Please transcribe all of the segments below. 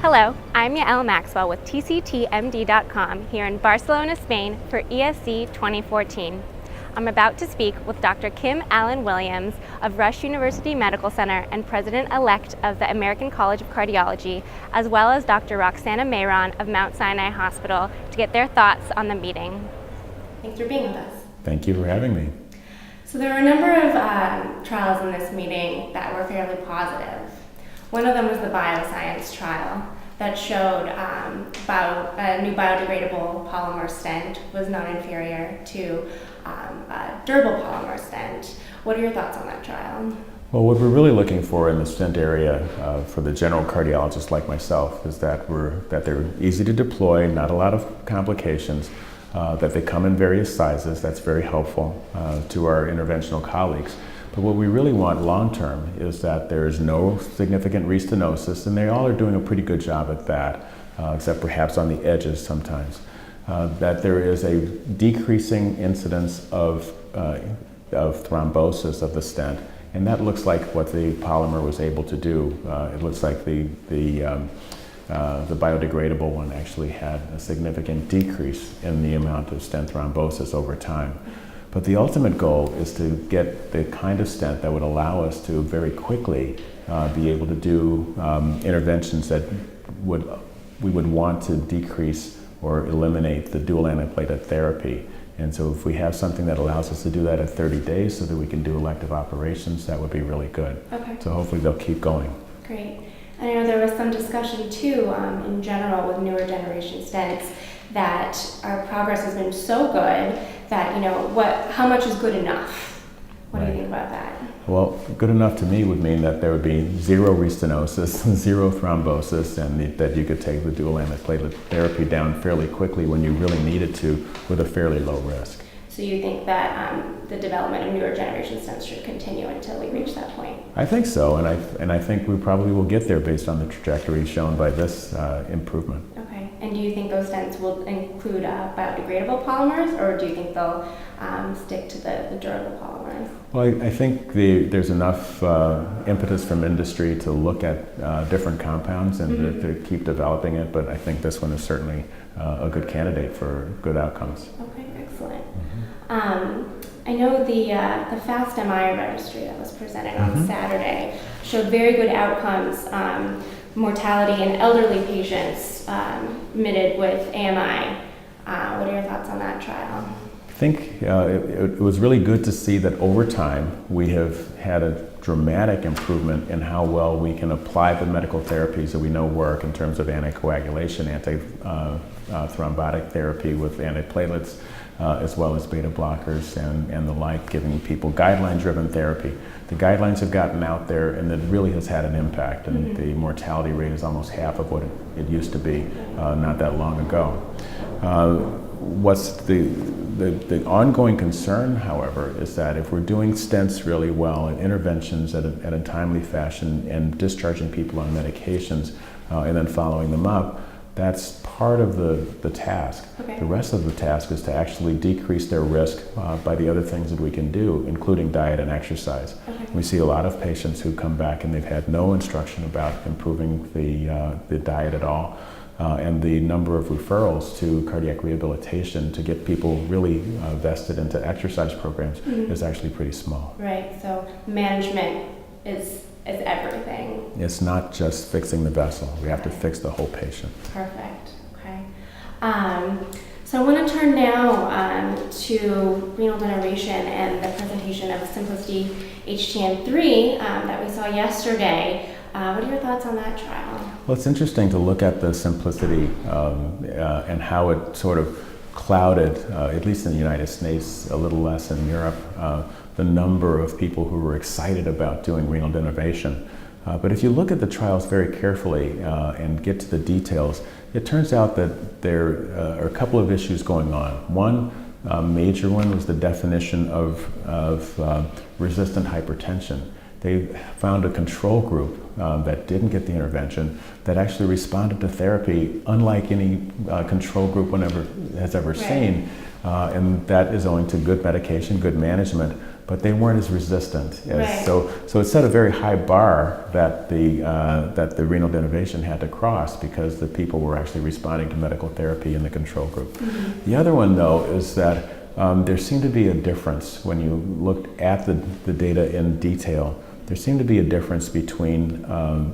Hello, I'm Yael Maxwell with TCTMD.com here in Barcelona, Spain for ESC 2014. I'm about to speak with Dr. Kim Allen Williams of Rush University Medical Center and President-elect of the American College of Cardiology, as well as Dr. Roxana Mehran of Mount Sinai Hospital to get their thoughts on the meeting. Thanks for being with us. Thank you for having me. So there were a number of trials in this meeting that were fairly positive. One of them was the bioscience trial that showed a new biodegradable polymer stent was non-inferior to a durable polymer stent. What are your thoughts on that trial? Well, what we're really looking for in the stent area for the general cardiologist like myself is that they're easy to deploy, not a lot of complications, that they come in various sizes. That's very helpful to our interventional colleagues. But what we really want long-term is that there is no significant restenosis, and they all are doing a pretty good job at that, except perhaps on the edges sometimes. That there is a decreasing incidence of thrombosis of the stent, and that looks like what the polymer was able to do. It looks like the biodegradable one actually had a significant decrease in the amount of stent thrombosis over time. But the ultimate goal is to get the kind of stent that would allow us to very quickly be able to do interventions that we would want to decrease or eliminate the dual antiplatelet therapy. And so if we have something that allows us to do that at 30 days so that we can do elective operations, that would be really good. Okay. So hopefully they'll keep going. Great. And I know there was some discussion too in general with newer generation stents that our progress has been so good that, how much is good enough? What do you think about that? Well, good enough to me would mean that there would be zero restenosis, zero thrombosis, and that you could take the dual antiplatelet therapy down fairly quickly when you really needed to with a fairly low risk. So you think that the development of newer generation stents should continue until we reach that point? I think so, and I think we probably will get there based on the trajectory shown by this improvement. Okay, and do you think those stents will include biodegradable polymers, or do you think they'll stick to the durable polymers? Well, I think there's enough impetus from industry to look at different compounds and to keep developing it, but I think this one is certainly a good candidate for good outcomes. Okay, excellent. I know the FAST-MI registry that was presented on Saturday showed very good outcomes, mortality in elderly patients admitted with AMI. What are your thoughts on that trial? I think it was really good to see that over time we have had a dramatic improvement in how well we can apply the medical therapies that we know work in terms of anticoagulation, anti-thrombotic therapy with antiplatelets, as well as beta blockers and the like, giving people guideline-driven therapy. The guidelines have gotten out there, and it really has had an impact, and the mortality rate is almost half of what it used to be not that long ago. What's the ongoing concern, however, is that if we're doing stents really well and interventions at a timely fashion and discharging people on medications and then following them up, that's part of the task. Okay. The rest of the task is to actually decrease their risk by the other things that we can do, including diet and exercise. Okay. We see a lot of patients who come back and they've had no instruction about improving the diet at all. And the number of referrals to cardiac rehabilitation to get people really vested into exercise programs is actually pretty small. Right, so management is everything. It's not just fixing the vessel. We have to fix the whole patient. Perfect, okay. So I want to turn now to renal denervation and the presentation of Simplicity HTN-3 that we saw yesterday. What are your thoughts on that trial? Well, it's interesting to look at the Simplicity and how it sort of clouded, at least in the United States, a little less in Europe, the number of people who were excited about doing renal denervation. But if you look at the trials very carefully and get to the details, it turns out that there are a couple of issues going on. One major one was the definition of resistant hypertension. They found a control group that didn't get the intervention that actually responded to therapy unlike any control group one has ever seen. and that is owing to good medication, good management, but they weren't as resistant. Right. So it set a very high bar that the renal denervation had to cross, because the people were actually responding to medical therapy in the control group. The other one, though, is that there seemed to be a difference when you looked at the data in detail. There seemed to be a difference between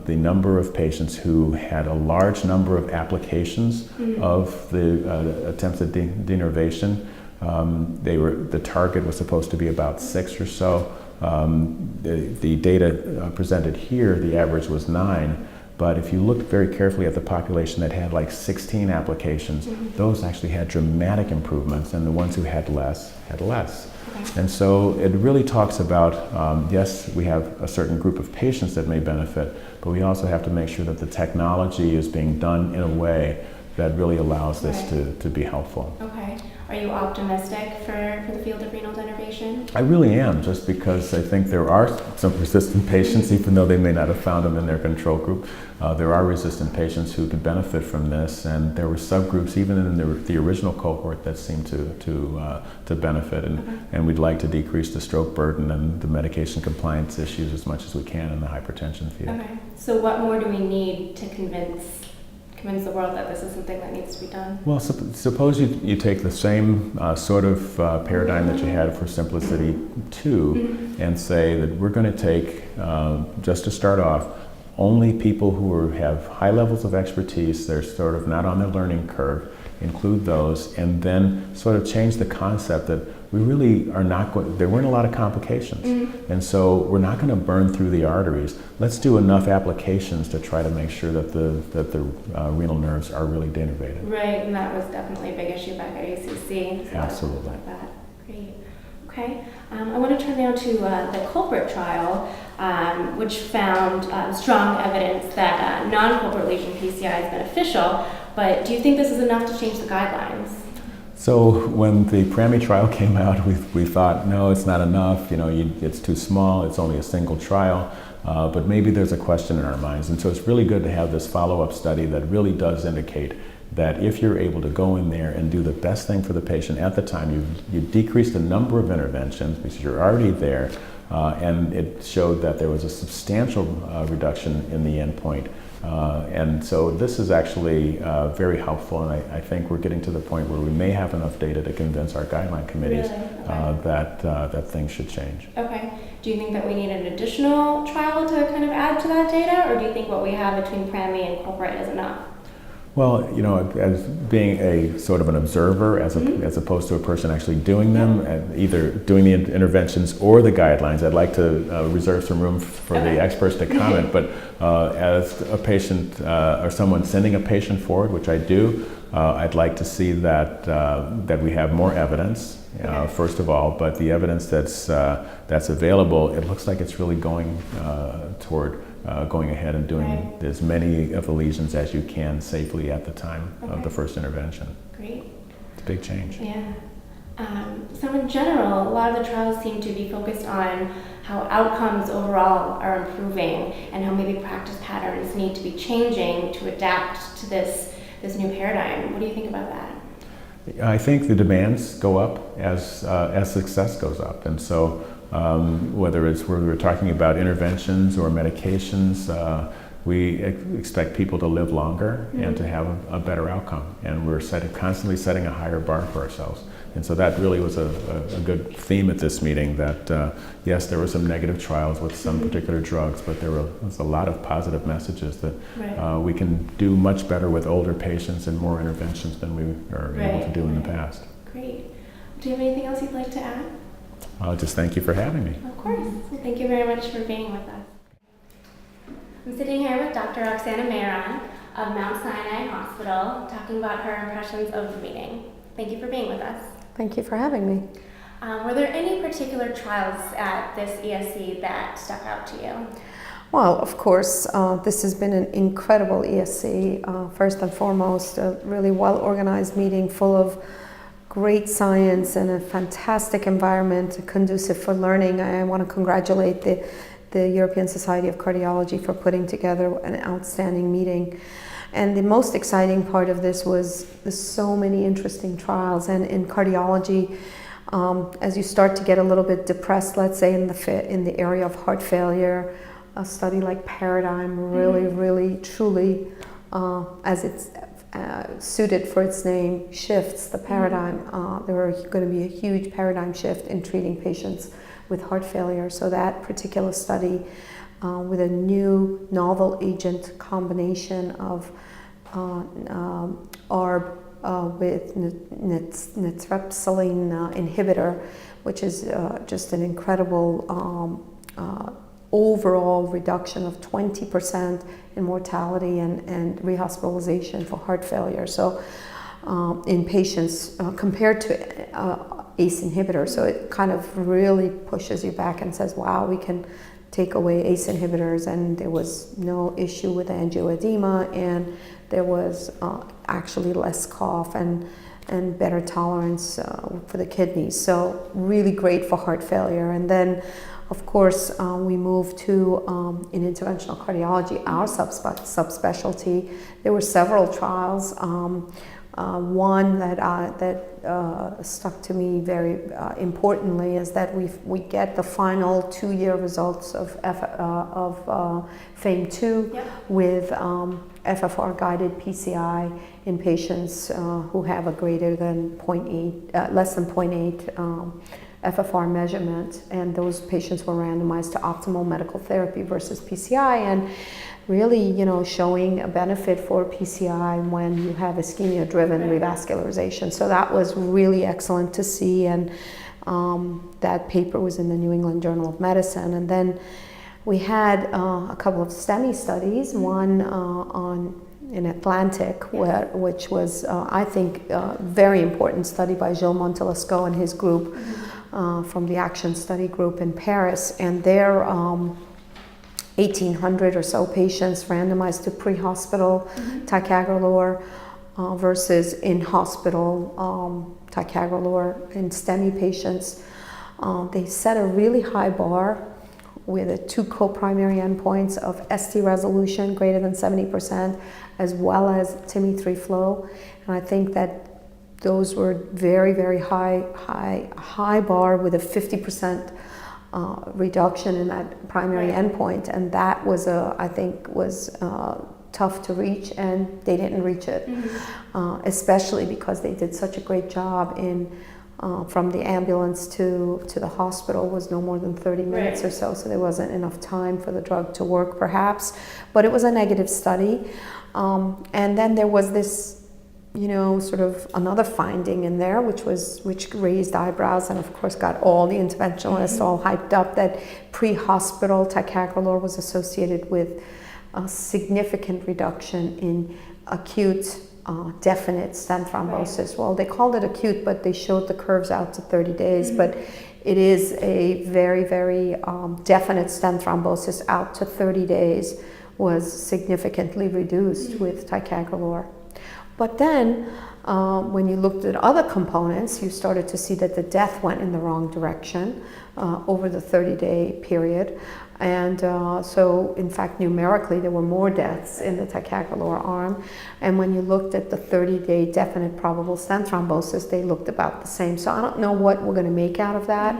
the number of patients who had a large number of applications of the attempted denervation. The target was supposed to be about 6 or so. The data presented here, the average was 9. But if you looked very carefully at the population that had like 16 applications, those actually had dramatic improvements, and the ones who had less had less. Okay. And so it really talks about, yes, we have a certain group of patients that may benefit, but we also have to make sure that the technology is being done in a way that really allows this to be helpful. Okay. Are you optimistic for the field of renal denervation? I really am, just because I think there are some resistant patients, even though they may not have found them in their control group. There are resistant patients who could benefit from this, and there were subgroups even in the original cohort that seemed to benefit, and we'd like to decrease the stroke burden and the medication compliance issues as much as we can in the hypertension field. Okay. So what more do we need to convince the world that this is something that needs to be done? Well, suppose you take the same sort of paradigm that you had for Simplicity 2 and say that we're going to take, just to start off, only people who have high levels of expertise, they're sort of not on the learning curve, include those, and then sort of change the concept that we really are not going, there weren't a lot of complications. And so we're not going to burn through the arteries. Let's do enough applications to try to make sure that the renal nerves are really denervated. Right, and that was definitely a big issue back at ACC. So absolutely. Like that. Great. Okay. I want to turn now to the culprit trial, which found strong evidence that non-culprit lesion PCI is beneficial, but do you think this is enough to change the guidelines? So when the PRAMI trial came out, we thought, no, it's not enough, it's too small, it's only a single trial, but maybe there's a question in our minds. And so it's really good to have this follow-up study that really does indicate that if you're able to go in there and do the best thing for the patient at the time, you've decreased the number of interventions because you're already there, and it showed that there was a substantial reduction in the endpoint. And so this is actually very helpful, and I think we're getting to the point where we may have enough data to convince our guideline committees that things should change. Okay. Do you think that we need an additional trial to kind of add to that data, or do you think what we have between PRAMI and culprit is enough? Well, as being a sort of an observer, as opposed to a person actually doing them, either doing the interventions or the guidelines, I'd like to reserve some room for the experts to comment. But as a patient or someone sending a patient forward, which I do, I'd like to see that we have more evidence, first of all. But the evidence that's available, it looks like it's really going toward going ahead and doing as many of the lesions as you can safely at the time of the first intervention. Great. It's a big change. Yeah. So in general, a lot of the trials seem to be focused on how outcomes overall are improving and how maybe practice patterns need to be changing to adapt to this new paradigm. What do you think about that? I think the demands go up as success goes up, and so whether we're talking about interventions or medications, we expect people to live longer and to have a better outcome, and we're constantly setting a higher bar for ourselves. And so that really was a good theme at this meeting, that yes, there were some negative trials with some particular drugs, but there was a lot of positive messages that we can do much better with older patients and more interventions than we are able to do in the past. Great. Do you have anything else you'd like to add? Just thank you for having me. Of course. Well, thank you very much for being with us. I'm sitting here with Dr. Roxana Mehran of Mount Sinai Hospital, talking about her impressions of the meeting. Thank you for being with us. Thank you for having me. Were there any particular trials at this ESC that stuck out to you? Well, of course, this has been an incredible ESC. First and foremost, a really well-organized meeting full of great science and a fantastic environment conducive for learning. I want to congratulate the European Society of Cardiology for putting together an outstanding meeting. And the most exciting part of this was there's so many interesting trials. And in cardiology, as you start to get a little bit depressed, let's say in the area of heart failure, a study like Paradigm really, truly, as it's suited for its name, shifts the paradigm. There are going to be a huge paradigm shift in treating patients with heart failure. So that particular study, with a new novel agent combination of ARB with nitrepsilene inhibitor, which is just an incredible overall reduction of 20% in mortality and rehospitalization for heart failure. So in patients compared to ACE inhibitor, so it kind of really pushes you back and says, wow, we can take away ACE inhibitors, and there was no issue with angioedema, and there was actually less cough and better tolerance for the kidneys. So really great for heart failure. And then of course, we moved to, in interventional cardiology, our subspecialty. There were several trials. One that stuck to me very importantly is that we get the final 2-year results of FAME2 with FFR-guided PCI in patients who have a greater than 0.8, less than 0.8 FFR measurement, and those patients were randomized to optimal medical therapy versus PCI, and really, showing a benefit for PCI when you have ischemia-driven revascularization. So that was really excellent to see, and that paper was in the New England Journal of Medicine. And then we had a couple of STEMI studies, one in Atlantic, which was, I think, a very important study by Gilles Montelescaut and his group from the Action Study Group in Paris, and their 1,800 or so patients randomized to pre-hospital ticagrelor versus in-hospital ticagrelor in STEMI patients. They set a really high bar with the 2 co-primary endpoints of ST resolution greater than 70%, as well as TIMI-3 flow. And I think that those were very, very high bar with a 50% reduction in that primary endpoint, and that was I think was tough to reach, and they didn't reach it, especially because they did such a great job in from the ambulance to the hospital was no more than 30 minutes or so there wasn't enough time for the drug to work, perhaps, but it was a negative study. And then there was this sort of another finding in there, which raised eyebrows and of course got all the interventionalists all hyped up, that pre-hospital ticagrelor was associated with a significant reduction in acute definite stent thrombosis. Well, they called it acute, but they showed the curves out to 30 days, but it is a very, very definite stent thrombosis out to 30 days was significantly reduced with ticagrelor. But then, when you looked at other components, you started to see that the death went in the wrong direction over the 30-day period. And so, in fact, numerically, there were more deaths in the ticagrelor arm. And when you looked at the 30-day definite probable stent thrombosis, they looked about the same. So I don't know what we're going to make out of that.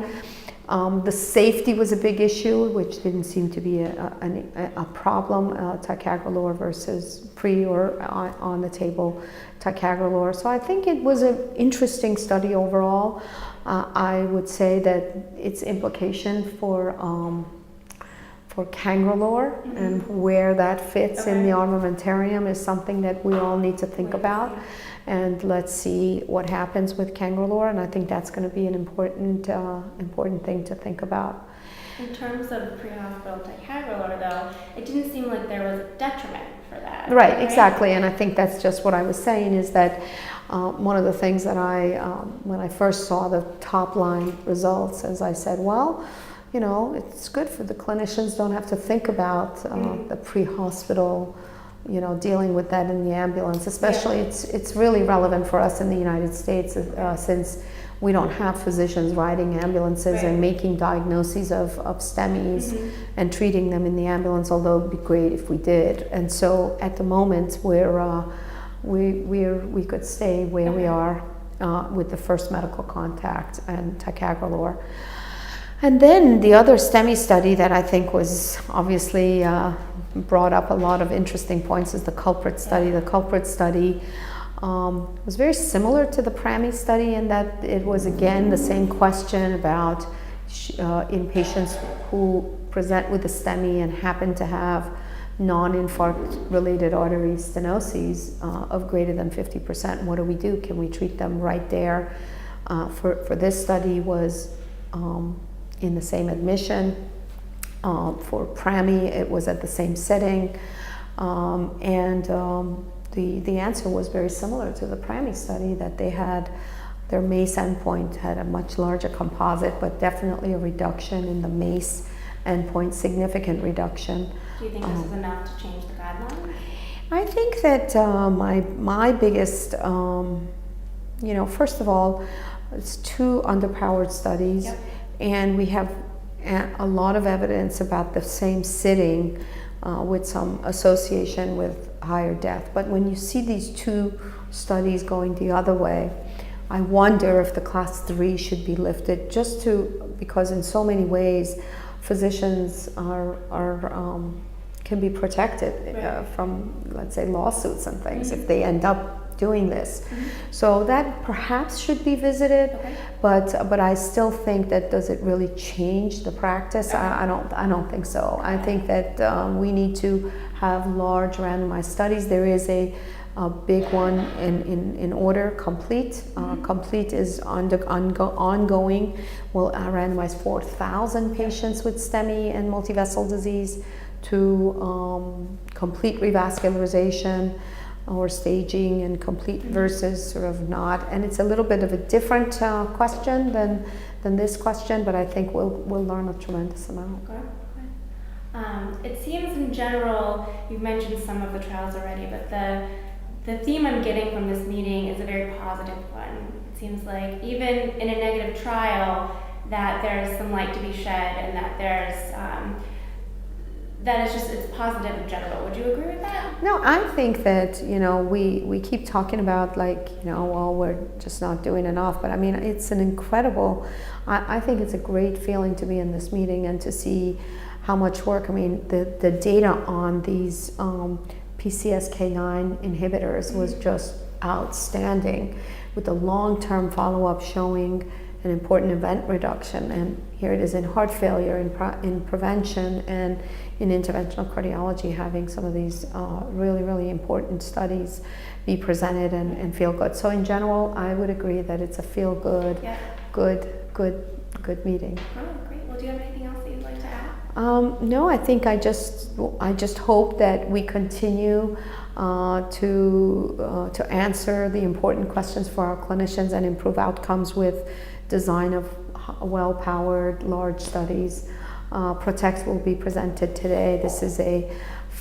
The safety was a big issue, which didn't seem to be a problem, ticagrelor versus pre or on the table ticagrelor. So I think it was an interesting study overall. I would say that its implication for cangrelor and where that fits in the armamentarium is something that we all need to think about. And let's see what happens with cangrelor, and I think that's going to be an important thing to think about. In terms of pre-hospital ticagrelor, though, it didn't seem like there was a detriment for that. Right, exactly, and I think that's just what I was saying, is that one of the things that when I first saw the top-line results, as I said, well, it's good for the clinicians, don't have to think about the pre-hospital, dealing with that in the ambulance, especially it's really relevant for us in the United States since we don't have physicians riding ambulances and making diagnoses of STEMIs and treating them in the ambulance, although it would be great if we did. And so at the moment we could stay where we are with the first medical contact and ticagrelor. And then the other STEMI study that I think was obviously brought up a lot of interesting points is the culprit study. The culprit study was very similar to the PRAMI study in that it was again the same question about in patients who present with a STEMI and happen to have non-infarct related artery stenoses of greater than 50%. What do we do? Can we treat them right there? For this study was in the same admission. For PRAMI, it was at the same setting. The answer was very similar to the PRAMI study, that they had their MACE endpoint had a much larger composite, but definitely a reduction in the MACE endpoint, significant reduction. Do you think this is enough to change the guidelines? I think that my biggest, first of all, it's 2 underpowered studies, and we have a lot of evidence about the same sitting with some association with higher death. But when you see these 2 studies going the other way, I wonder if the class 3 should be lifted, because in so many ways physicians can be protected from, let's say, lawsuits and things if they end up doing this. So that perhaps should be visited, but I still think that does it really change the practice? I don't think so. I think that we need to have large randomized studies. There is a big one in order, Complete. Complete is ongoing. We'll randomize 4,000 patients with STEMI and multivessel disease to complete revascularization or staging, and complete versus sort of not. And it's a little bit of a different question than this question, but I think we'll learn a tremendous amount. It seems in general, you've mentioned some of the trials already, but the theme I'm getting from this meeting is a very positive one. It seems like even in a negative trial, that there's some light to be shed, and that it's positive in general. Would you agree with that? No, I think that, we keep talking about we're just not doing enough, but I mean, it's an incredible, I think it's a great feeling to be in this meeting and to see how much work, I mean, the data on these PCSK9 inhibitors was just outstanding, with the long-term follow-up showing an important event reduction. And here it is in heart failure, in prevention, and in interventional cardiology, having some of these really, really important studies be presented and feel good. So in general, I would agree that it's a feel good, good meeting. Oh, great. Well, do you have anything else that you'd like to add? No, I think I just hope that we continue to answer the important questions for our clinicians and improve outcomes with design of well-powered large studies. PROTECT will be presented today. This is a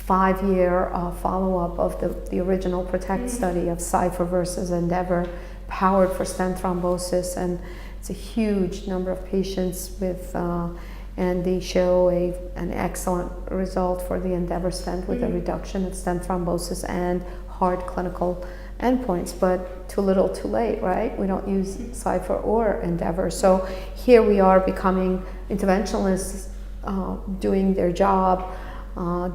5-year follow-up of the original PROTECT study of CYPHER versus ENDEAVOR, powered for stent thrombosis, and it's a huge number of patients with and they show an excellent result for the ENDEAVOR stent with a reduction of stent thrombosis and hard clinical endpoints, but too little too late, right? We don't use CYPHER or ENDEAVOR. So here we are becoming interventionalists, doing their job,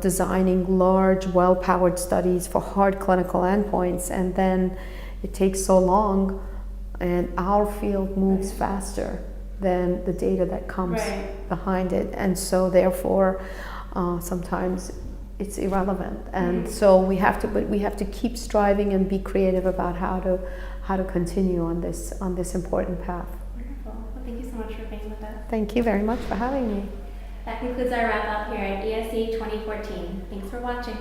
designing large, well-powered studies for hard clinical endpoints, and then it takes so long, and our field moves faster than the data that comes behind it, and so therefore sometimes it's irrelevant, and so we have to keep striving and be creative about how to continue on this important path. Wonderful. Well, thank you so much for being with us. Thank you very much for having me. That concludes our wrap up here at ESC 2014. Thanks for watching.